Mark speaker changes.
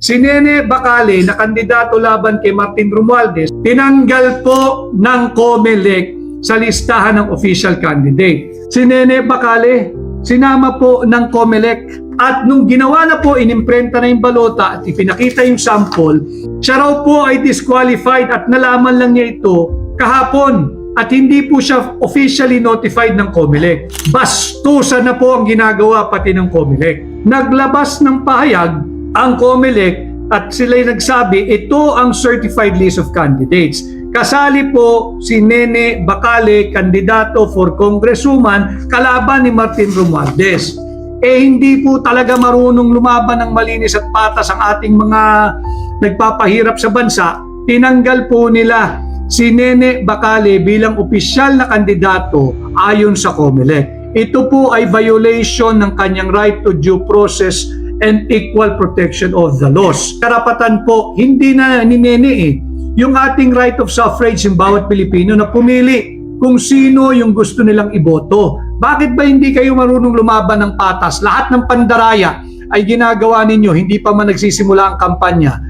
Speaker 1: Si Nene Bacale na kandidato laban kay Martin Romualdez, tinanggal po ng COMELEC sa listahan ng official candidate. Si Nene Bacale, sinama po ng COMELEC at nung ginawa na po, inimprenta na yung balota at ipinakita yung sample, siya raw po ay disqualified at nalaman lang niya ito kahapon at hindi po siya officially notified ng COMELEC. Bastusan na po ang ginagawa pati ng COMELEC. Naglabas ng pahayag ang COMELEC at sila'y nagsabi, ito ang certified list of candidates. Kasali po si Nene Bacale, kandidato for congresswoman, kalaban ni Martin Romualdez. Hindi po talaga marunong lumaban ng malinis at patas ang ating mga nagpapahirap sa bansa. Tinanggal po nila si Nene Bacale bilang opisyal na kandidato ayon sa COMELEC. Ito po ay violation ng kanyang right to due process and equal protection of the laws. Karapatan po, hindi na ni Nene yung ating right of suffrage ng bawat Pilipino na pumili kung sino yung gusto nilang iboto. Bakit ba hindi kayo marunong lumaban ng patas? Lahat ng pandaraya ay ginagawa ninyo, hindi pa man nagsisimula ang kampanya.